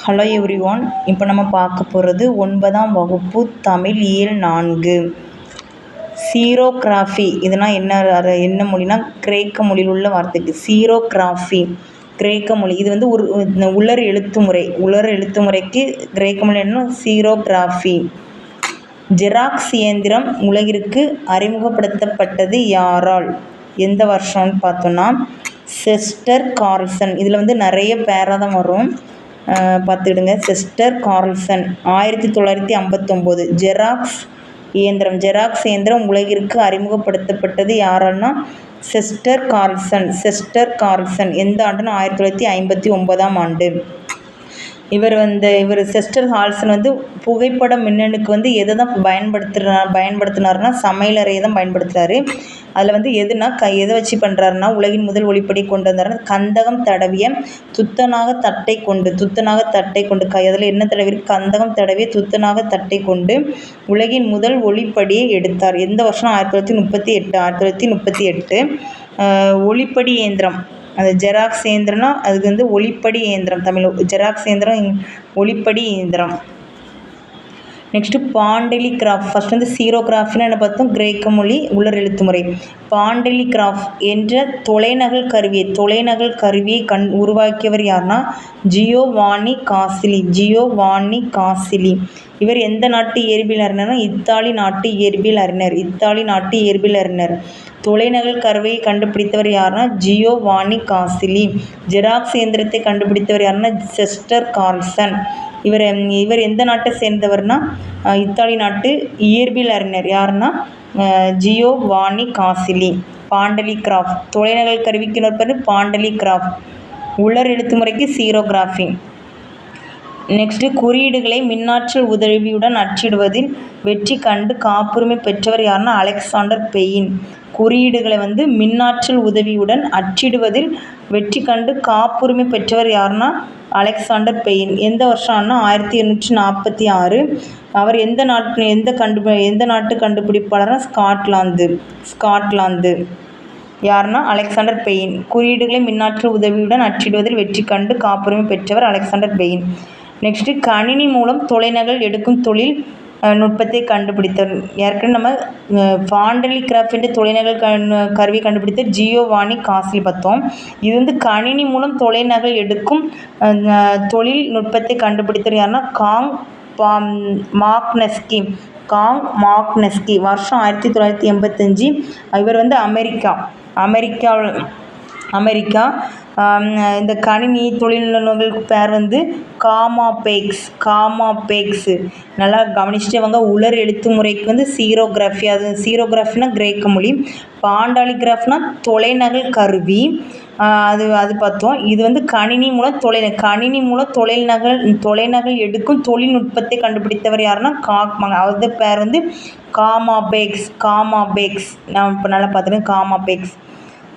Hello everyone. இப்போ நம்ம பார்க்க போகிறது 9ஆம் வகுப்பு தமிழ் இயல் 4 சீரோகிராஃபி. இதனால் என்ன மொழினா கிரேக்க மொழியில் உள்ள வார்த்தைக்கு சீரோகிராஃபி கிரேக்க மொழி. இது வந்து ஒரு உலர் எழுத்துமுறைக்கு கிரேக்க மொழி என்ன சீரோகிராஃபி. ஜெராக்ஸ் இயந்திரம் உலகிற்கு அறிமுகப்படுத்தப்பட்டது யாரால்? எந்த வருஷம்னு பார்த்தோன்னா செஸ்டர் கார்ல்சன். இதில் வந்து நிறைய பேராக தான் வரும், பார்த்துக்கிடுங்க. Chester Carlsen 1959. ஜெராக்ஸ் இயந்திரம் உலகிற்கு அறிமுகப்படுத்தப்பட்டது யாரால்னா செஸ்டர் கார்ல்சன். எந்த ஆண்டுன்னா 1959ஆம் ஆண்டு. இவர் செஸ்டர் கார்ல்சன் வந்து புகைப்பட மின்னணுக்கு வந்து எதை தான் பயன்படுத்தினார்னா சமையலறையை தான் பயன்படுத்துகிறாரு. அதில் வந்து எதை வச்சு பண்ணுறாருன்னா உலகின் முதல் ஒளிப்படி கொண்டு வந்தாருன்னா கந்தகம் தடவிய துத்தநாக தட்டை கொண்டு அதில் என்ன தடவி கந்தகம் தடவிய துத்தநாக தட்டை கொண்டு உலகின் முதல் ஒளிப்படியை எடுத்தார். எந்த வருஷம்? 1938. ஒளிப்படி இயந்திரம், அது ஜெராக்ஸ் இயந்திரம்னா அதுக்கு வந்து ஒளிப்படி இயந்திரம். தமிழ் ஜெராக்ஸ் இயந்திரம் ஒளிப்படி இயந்திரம். நெக்ஸ்ட்டு பாண்டெலிகிராஃப். ஃபஸ்ட் வந்து சீரோகிராஃபின்னு என்ன பார்த்தோம், கிரேக்க மொழி உலர் எழுத்துமுறை. பாண்டெலிகிராஃப் என்ற தொலைநகல் கருவியை உருவாக்கியவர் யாருன்னா ஜியோவான்னி காசிலி. இவர் எந்த நாட்டு இயற்பியல் அறிஞர்னா இத்தாலி நாட்டு இயற்பியல் அறிஞர். தொலைநகல் கருவியை கண்டுபிடித்தவர் யாருன்னா ஜியோவான்னி காசிலி. ஜெராக்ஸ் இயந்திரத்தை கண்டுபிடித்தவர் யாருன்னா செஸ்டர் கார்ல்சன். இவர் எந்த நாட்டை சேர்ந்தவர்னா இத்தாலி நாட்டு இயற்பியல் அறிஞர் யாருன்னா ஜியோவான்னி காசிலி. பாண்டெலிகிராஃப் தொலைநகல் கருவிக்கு இன்னொரு பாண்டெலிகிராஃப். உலர் எழுத்துமுறைக்கு சீரோகிராஃபி. நெக்ஸ்ட்டு குறியீடுகளை மின்னாற்றல் உதவியுடன் அச்சிடுவதில் வெற்றி கண்டு காப்புரிமை பெற்றவர் யாருன்னா அலெக்சாண்டர் பெயின். குறியீடுகளை வந்து மின்னாற்றல் உதவியுடன் அச்சிடுவதில் வெற்றி கண்டு காப்புரிமை பெற்றவர் யாருன்னா அலெக்சாண்டர் பெயின். எந்த வருஷம்னா 1846. அவர் எந்த நாட்டு கண்டுபிடிப்பாளர்னா ஸ்காட்லாந்து. யாருன்னா அலெக்சாண்டர் பெயின். குறியீடுகளை மின்னாற்றல் உதவியுடன் அச்சிடுவதில் வெற்றி கண்டு காப்புரிமை பெற்றவர் அலெக்சாண்டர் பெயின். நெக்ஸ்ட்டு கணினி மூலம் தொலைநகல் எடுக்கும் தொழில் நுட்பத்தை கண்டுபிடித்தவர். ஏற்கனவே நம்ம பாண்டெலிகிராஃப் என்ற தொலைநகல் கருவி கண்டுபிடித்த ஜியோவான்னி காசிலி பார்த்தோம். இது வந்து கணினி மூலம் தொலைநகல் எடுக்கும் தொழில் நுட்பத்தை கண்டுபிடித்தவர் யாருன்னா காங் மாக்னஸ்கி. வருஷம் 1985. இவர் வந்து அமெரிக்கா. இந்த கணினி தொழில்நுட்பங்களுக்கு பேர் வந்து காமாபேக்ஸ். நல்லா கவனிச்சுட்டு உலர் எழுத்துமுறைக்கு வந்து சீரோகிராஃபி. அது சீரோகிராஃபினா கிரேக்க மொழி. பாண்டாலிகிராஃப்னா தொலைநகல் கருவி, அது பார்த்தோம். இது வந்து கணினி மூலம் தொலைநகல் எடுக்கும் தொழில்நுட்பத்தை கண்டுபிடித்தவர் யாருன்னா அது பேர் வந்து காமாபேக்ஸ். நான் இப்போ நல்லா பார்த்துருக்கேன் காமாபேக்ஸ்.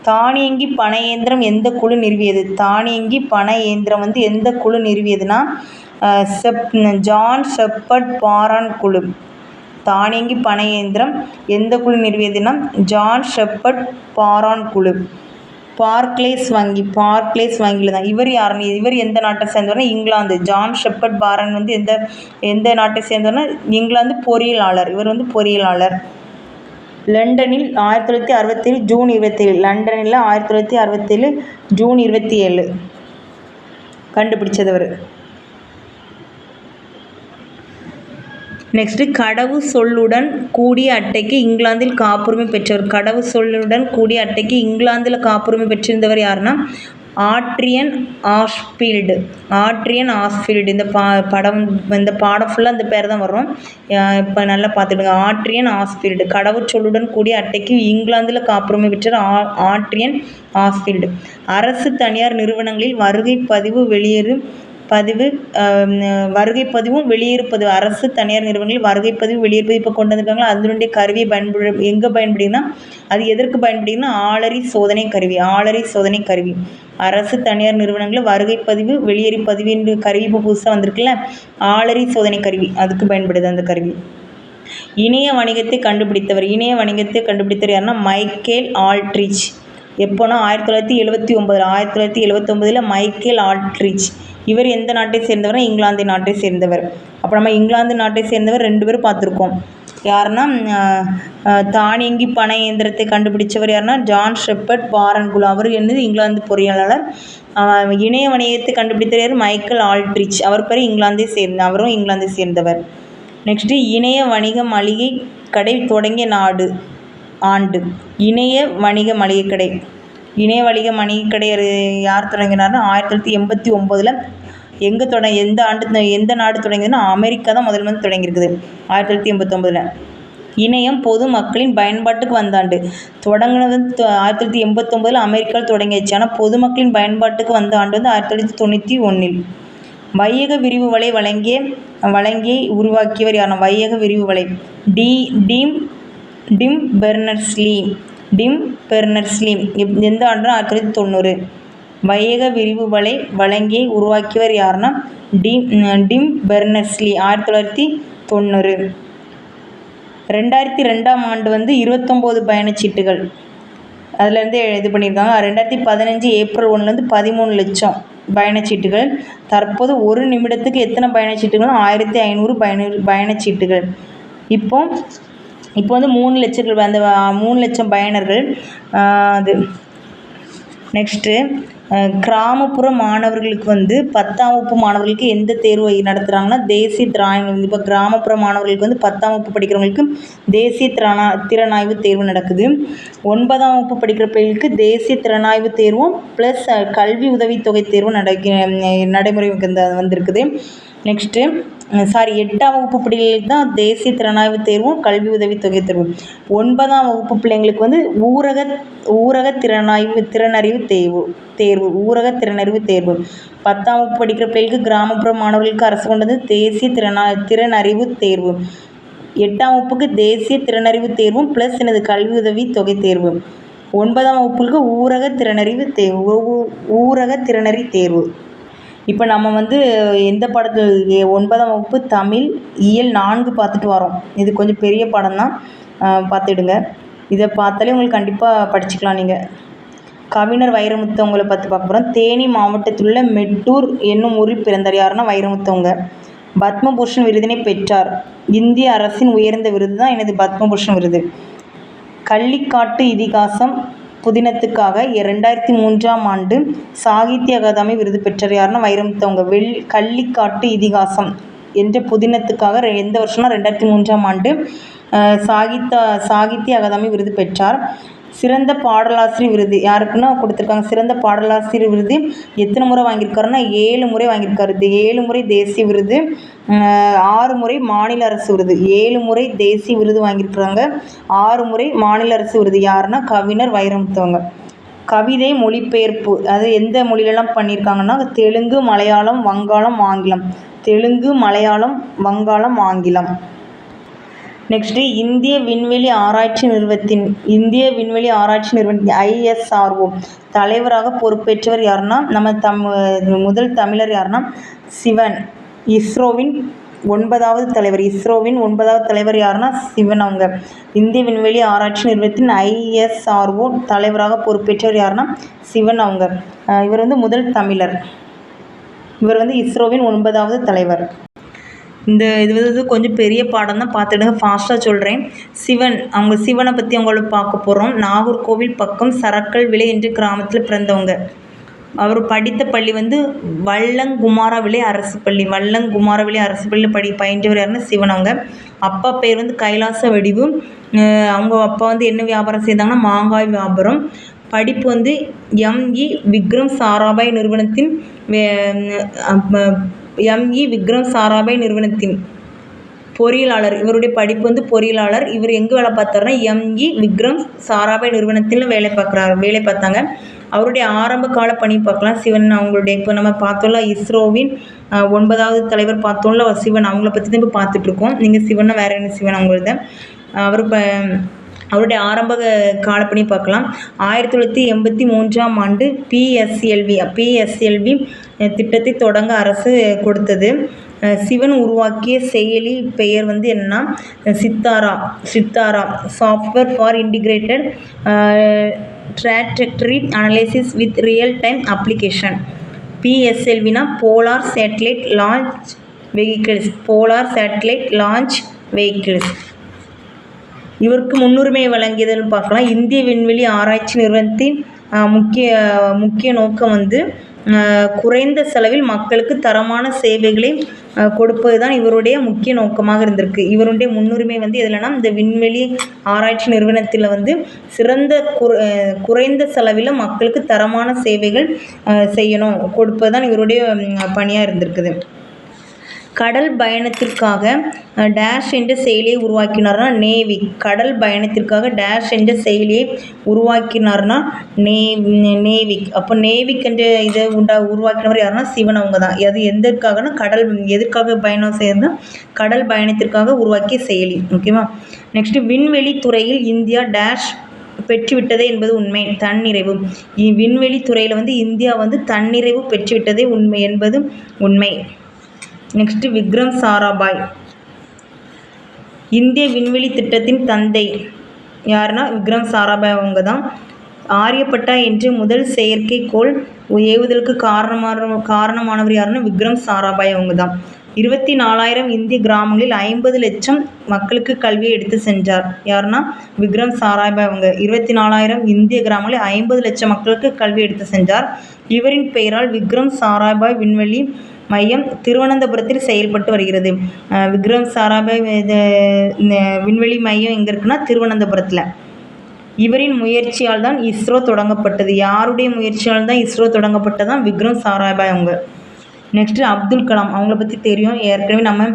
தானியங்கி பண இயந்திரம் எந்த குழு நிறுவியது? தானியங்கி பண இயந்திரம் வந்து எந்த குழு நிறுவியதுன்னா ஜான் ஷெப்பர்ட் பாரான் குழு. தானியங்கி பண இயந்திரம் எந்த குழு நிறுவியதுன்னா ஜான் ஷெப்பர்ட் பாரான் குழு. பார்க்லேஸ் வங்கியில் தான். இவர் எந்த நாட்டை சேர்ந்தவர்னா இங்கிலாந்து. ஜான் ஷெப்பர்ட் பாரான் வந்து எந்த நாட்டை சேர்ந்தவர்னா இங்கிலாந்து பொறியியலாளர். இவர் வந்து பொறியியலாளர். லண்டனில் 1967 ஜூன் 27. லண்டனில் 1967 ஜூன் 27 கண்டுபிடிச்சதவர். நெக்ஸ்ட்டு கடவு சொல்லுடன் கூடிய அட்டைக்கு இங்கிலாந்தில் காப்புரிமை பெற்றவர். கடவு சொல்லுடன் கூடிய அட்டைக்கு இங்கிலாந்தில் காப்புரிமை பெற்றிருந்தவர் யாருன்னா ஆட்ரியன் ஆஷ்ஃபீல்டு. இந்த பாடம் ஃபுல்லாக அந்த பேர் தான் வரும். இப்போ நல்லா பார்த்துடுங்க. Adrian Ashfield. கடவுச் சொல்லுடன் கூடிய அட்டைக்கு இங்கிலாந்தில் காப்புரிமை பெற்ற ஆட்ரியன் ஆஷ்ஃபீல்டு. அரசு தனியார் நிறுவனங்களில் வருகை பதிவும் வெளியேறுப்பதிவு. அரசு தனியார் நிறுவனங்களில் வருகை பதிவு வெளியேறுப்பது இப்போ கொண்டு வந்திருக்காங்களா அதனுடைய கருவியை எங்கே பயன்படுதுன்னா அது எதற்கு பயன்படுதுன்னா ஆளறி சோதனை கருவி. அரசு தனியார் நிறுவனங்களில் வருகை பதிவு வெளியேறி பதிவு என்ற கருவி இப்போ புதுசாக வந்திருக்குல்ல, ஆளறி சோதனை கருவி, அதுக்கு பயன்படுது அந்த கருவி. இணைய வணிகத்தை கண்டுபிடித்தவர் யாருன்னா மைக்கேல் ஆல்ட்ரிச். எப்போனா 1979. மைக்கேல் ஆல்ட்ரிச் இவர் எந்த நாட்டை சேர்ந்தவர்? இங்கிலாந்து நாட்டை சேர்ந்தவர். அப்போ நம்ம இங்கிலாந்து நாட்டை சேர்ந்தவர் 2 பேர் பார்த்துருக்கோம். யாருன்னா தானியங்கி பனை இயந்திரத்தை கண்டுபிடிச்சவர் யாருன்னா ஜான் ஷெப்பர்ட் பாரன்குல். அவர் என்னது இங்கிலாந்து பொறியாளர். இணைய வணிகத்தை கண்டுபிடித்தவர் யார்? Michael Aldrich. அவர் பேர் அவரும் இங்கிலாந்தை சேர்ந்தவர். நெக்ஸ்ட்டு இணைய வணிக மளிகை கடை தொடங்கிய ஆண்டு. இணைய வணிக மளிகை கடை யார் தொடங்கினார்னா 1989. எந்த நாடு தொடங்கியதுன்னா அமெரிக்கா தான் முதல்ல தொடங்கியிருக்குது 1989. இணையம் பொது மக்களின் பயன்பாட்டுக்கு வந்த ஆண்டு. தொடங்கினது 1989 அமெரிக்காவில் தொடங்கியாச்சு. ஆனால் பொதுமக்களின் பயன்பாட்டுக்கு வந்த ஆண்டு வந்து 1991. வையக விரிவு வலை வழங்கி உருவாக்கியவர் யாருன்னா வையக விரிவு வலை டிம் பெர்னர்ஸ்லி. எந்த ஆண்டுனா 1990. வையக விரிவு வலை வழங்கி உருவாக்கியவர் யாருன்னா டிம் பெர்னர்ஸ்லி 1990. 2002ஆம் ஆண்டு வந்து 29 பயணச்சீட்டுகள் அதுலேருந்து இது பண்ணியிருக்காங்க. 2015 ஏப்ரல் 1 13 லட்சம் பயணச்சீட்டுகள். தற்போது ஒரு நிமிடத்துக்கு எத்தனை பயணச்சீட்டுகள்? 1500 பயணச்சீட்டுகள். இப்போ வந்து 3 லட்சங்கள் அந்த 3 லட்சம் பயனர்கள். அது நெக்ஸ்ட்டு கிராமப்புற மாணவர்களுக்கு வந்து 10ஆம் வகுப்பு மாணவர்களுக்கு எந்த தேர்வு நடத்துகிறாங்கன்னா தேசிய திறனாய்வு. இப்போ கிராமப்புற மாணவர்களுக்கு வந்து 10ஆம் வகுப்பு படிக்கிறவங்களுக்கு தேசிய திறனாய்வு தேர்வு நடக்குது. 9ஆம் வகுப்பு படிக்கிற பிள்ளைகளுக்கு தேசிய திறனாய்வு தேர்வும் ப்ளஸ் கல்வி உதவித்தொகை தேர்வும் நடைமுறை வந்திருக்குது. நெக்ஸ்ட்டு 8ஆம் வகுப்பு பிள்ளைகளுக்கு தான் தேசிய திறனாய்வு தேர்வும் கல்வி உதவித்தொகை தேர்வும். 9ஆம் வகுப்பு பிள்ளைங்களுக்கு வந்து ஊரக திறனறிவு தேர்வு. 10ஆம் வகுப்பு படிக்கிற பிள்ளைகளுக்கு கிராமப்புற மாணவர்களுக்கு அரசு கொண்டது தேசிய திறனறிவு தேர்வு. 8ஆம் வகுப்புக்கு தேசிய திறனறிவு தேர்வும் ப்ளஸ் கல்வி உதவி தொகை தேர்வு. 9ஆம் வகுப்புக்கு ஊரக திறனறி தேர்வு. இப்போ நம்ம வந்து எந்த பாடத்தில் 9ஆம் வகுப்பு தமிழ் இயல் 4 பார்த்துட்டு வரோம். இது கொஞ்சம் பெரிய பாடம் தான், பார்த்துடுங்க. இதை பார்த்தாலே உங்களுக்கு கண்டிப்பாக படிச்சுக்கலாம். நீங்கள் கவிஞர் வைரமுத்துவங்களை பற்றி பார்க்க போகிறோம். தேனி மாவட்டத்தில் உள்ள மெட்டூர் என்னும் ஊரில் பிறந்தார். யாருன்னா வைரமுத்துவங்க. பத்மபூஷன் விருதினை பெற்றார். இந்திய அரசின் உயர்ந்த விருது தான் பத்மபூஷன் விருது. கள்ளிக்காட்டு இதிகாசம் புதினத்துக்காக 2003ஆம் ஆண்டு சாகித்ய அகாதமி விருது பெற்றார். யாருன்னா வைரமுத்துவங்க. கள்ளிக்காட்டு இதிகாசம் என்ற புதினத்துக்காக எந்த வருஷம்னா 2003ஆம் ஆண்டு சாகித்ய அகாதமி விருது பெற்றார். சிறந்த பாடலாசிரியர் விருது யாருக்குன்னா கொடுத்துருக்காங்க. சிறந்த பாடலாசிரியர் விருது எத்தனை முறை வாங்கியிருக்காருன்னா 7 முறை வாங்கியிருக்காரு. 7 முறை தேசிய விருது, 6 முறை மாநில அரசு விருது. 7 முறை தேசிய விருது வாங்கியிருக்கிறாங்க, 6 முறை மாநில அரசு விருது. யாருன்னா கவிஞர் வைரமுத்துவங்க. கவிதை மொழிபெயர்ப்பு அது எந்த மொழியிலலாம் பண்ணியிருக்காங்கன்னா தெலுங்கு, மலையாளம், வங்காளம், ஆங்கிலம். தெலுங்கு, மலையாளம், வங்காளம், ஆங்கிலம். நெக்ஸ்ட்டு இந்திய விண்வெளி ஆராய்ச்சி நிறுவனத்தின் ISRO தலைவராக பொறுப்பேற்றவர் யாருன்னா நம்ம முதல் தமிழர் யாருன்னா சிவன். இஸ்ரோவின் 9வது தலைவர் யாருன்னா சிவன் அவங்க. இந்திய விண்வெளி ஆராய்ச்சி நிறுவனத்தின் ISRO தலைவராக பொறுப்பேற்றவர் யாருன்னா சிவன் அவங்க. இவர் வந்து முதல் தமிழர். இவர் வந்து இஸ்ரோவின் 9வது தலைவர். இது வந்து கொஞ்சம் பெரிய பாடம் தான், பார்த்துடுங்க. ஃபாஸ்ட்டாக சொல்கிறேன். சிவனை பற்றி அவங்கள பார்க்க போகிறோம். நாகர்கோவில் பக்கம் சரக்கல் விலை என்ற கிராமத்தில் பிறந்தவங்க. அவர் படித்த பள்ளி வந்து வல்லங்குமாரவிளை அரசு பள்ளியில் பயின்றவர் யாருன்னா சிவன் அவங்க. அப்பா பேர் வந்து கைலாச வடிவு. அவங்க அப்பா வந்து என்ன வியாபாரம் செய்தாங்கன்னா மாங்காய் வியாபாரம். படிப்பு வந்து ME விக்ரம் சாராபாய் நிறுவனத்தின் பொறியியலாளர். இவருடைய படிப்பு வந்து பொறியியலாளர். இவர் எங்கே வேலை பார்த்தாருன்னா ME விக்ரம் சாராபாய் நிறுவனத்தில் வேலை பார்த்தாங்க. அவருடைய ஆரம்ப கால பணி பார்க்கலாம். சிவன் அவங்களுடைய இப்போ நம்ம பார்த்தோம்ல இஸ்ரோவின் 9வது தலைவர் பார்த்தோம்ல சிவன், அவங்கள பற்றி தான் இப்போ பார்த்துட்ருக்கோம். நீங்கள் சிவன்னா வேறு என்ன சிவன் அவங்களத. அவருடைய ஆரம்ப காலப்பணி பார்க்கலாம். 1983ஆம் ஆண்டு PSLV திட்டத்தை தொடங்க அரசு கொடுத்தது. சிவன் உருவாக்கிய செயலி பெயர் வந்து என்னன்னா Sitara software for integrated trajectory analysis with real time application. PSLVனா polar satellite launch vehicles. Polar satellite launch vehicles. இவருக்கு முன்னுரிமை வழங்கியதுன்னு பார்க்கலாம். இந்திய விண்வெளி ஆராய்ச்சி நிறுவனத்தின் முக்கிய நோக்கம் வந்து குறைந்த செலவில் மக்களுக்கு தரமான சேவைகளை கொடுப்பது தான் இவருடைய முக்கிய நோக்கமாக இருந்திருக்கு. இவருடைய முன்னுரிமை வந்து எதுலன்னா இந்த விண்வெளி ஆராய்ச்சி நிறுவனத்தில் வந்து குறைந்த செலவில் மக்களுக்கு தரமான சேவைகள் செய்யணும், கொடுப்பது தான் இவருடைய பணியாக இருந்திருக்குது. கடல் பயணத்திற்காக டேஷ் என்ற செயலியை உருவாக்கினார்னா நேவி. கடல் பயணத்திற்காக டேஷ் என்ற செயலியை உருவாக்கினார்னா நேவிக். அப்போ நேவிக் என்ற இதை உருவாக்கினவர் யாருன்னா சிவன் அவங்க தான். அது எதற்காகனா எதற்காக பயணம் செய்யறதுனா கடல் பயணத்திற்காக உருவாக்கிய செயலி. ஓகேவா. நெக்ஸ்ட், விண்வெளி துறையில் இந்தியா டேஷ் பெற்றுவிட்டதே என்பது உண்மை. தன்னிறைவு. விண்வெளி துறையில் வந்து இந்தியா வந்து தன்னிறைவு பெற்றுவிட்டதே உண்மை என்பது உண்மை. நெக்ஸ்ட், விக்ரம் சாராபாய். இந்திய விண்வெளி திட்டத்தின் தந்தை யாருன்னா விக்ரம் சாராபாய் அவங்க தான். ஆரியப்பட்டா என்று முதல் செயற்கைக்கோள் ஏவுதலுக்கு காரணமானவர் யாருன்னா விக்ரம் சாராபாய் அவங்க தான். 24,000 இந்திய கிராமங்களில் 50 லட்சம் மக்களுக்கு கல்வியை எடுத்து சென்றார். யாருன்னா விக்ரம் சாராபாய் அவங்க. 24,000 இந்திய கிராமங்களில் 50 லட்சம் மக்களுக்கு கல்வி எடுத்து சென்றார். இவரின் பெயரால் விக்ரம் சாராபாய் விண்வெளி மையம் திருவனந்தபுரத்தில் செயல்பட்டு வருகிறது. விக்ரம் சாராபாய் விண்வெளி மையம் எங்கே இருக்குன்னா திருவனந்தபுரத்தில். இவரின் முயற்சியால் தான் இஸ்ரோ தொடங்கப்பட்டது. யாருடைய முயற்சியால் தான் இஸ்ரோ தொடங்கப்பட்டதான் விக்ரம் சாராபாய் அவங்க. நெக்ஸ்ட்டு அப்துல் கலாம். அவங்கள பற்றி தெரியும், ஏற்கனவே நம்ம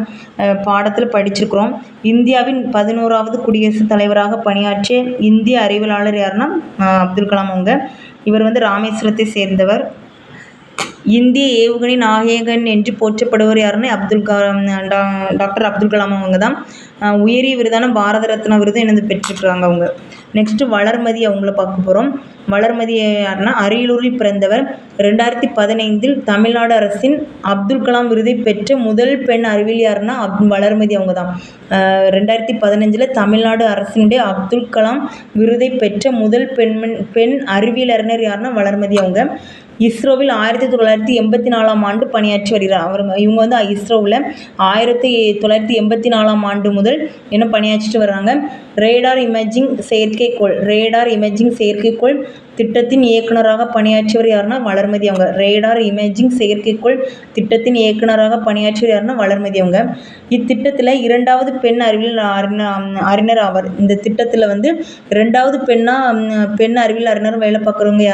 பாடத்தில் படிச்சிருக்கிறோம். இந்தியாவின் 11வது குடியரசுத் தலைவராக பணியாற்றிய இந்திய அறிவியலாளர் யாருன்னா அப்துல் கலாம் அவங்க. இவர் வந்து ராமேஸ்வரத்தை சேர்ந்தவர். இந்திய ஏவுகணை நாயகன் என்று போற்றப்படுவர் யாருன்னா டாக்டர் அப்துல் கலாம் அவங்க தான். உயரிய விருதான பாரத ரத்னா விருது என்னது பெற்றிருக்கிறாங்க அவங்க. நெக்ஸ்ட்டு வளர்மதி அவங்கள பார்க்க போகிறோம். வளர்மதி யாருன்னா அரியலூரில் பிறந்தவர். 2015 தமிழ்நாடு அரசின் அப்துல் கலாம் விருதை பெற்ற முதல் பெண் அறிவியல் யாருன்னா வளர்மதி அவங்க தான். 2015 தமிழ்நாடு அரசினுடைய அப்துல் கலாம் விருதை பெற்ற முதல் பெண் அறிவியல் அறிஞர் யாருன்னா வளர்மதி அவங்க. இஸ்ரோவில் 1984 ஆண்டு பணியாற்றி வருகிறார். இவங்க வந்து இஸ்ரோவில் 1984 முதல் என்ன பணியாற்றிட்டு வர்றாங்க. ரேடார் இமேஜிங் செயற்கைக்கோள் திட்டத்தின் இயக்குநராக பணியாற்றியவர் யாருன்னா வளர்மதி அவங்க. ரேடார் இமேஜிங் செயற்கைக்கோள் திட்டத்தின் இயக்குநராக பணியாற்றியவர் யாருன்னா வளர்மதி அவங்க. இத்திட்டத்தில் 2வது பெண் அறிவியல் அறிஞர் ஆவார். இந்த திட்டத்தில் வந்து 2வது பெண் அறிவியல் அறிஞர் வேலை பார்க்குறவங்க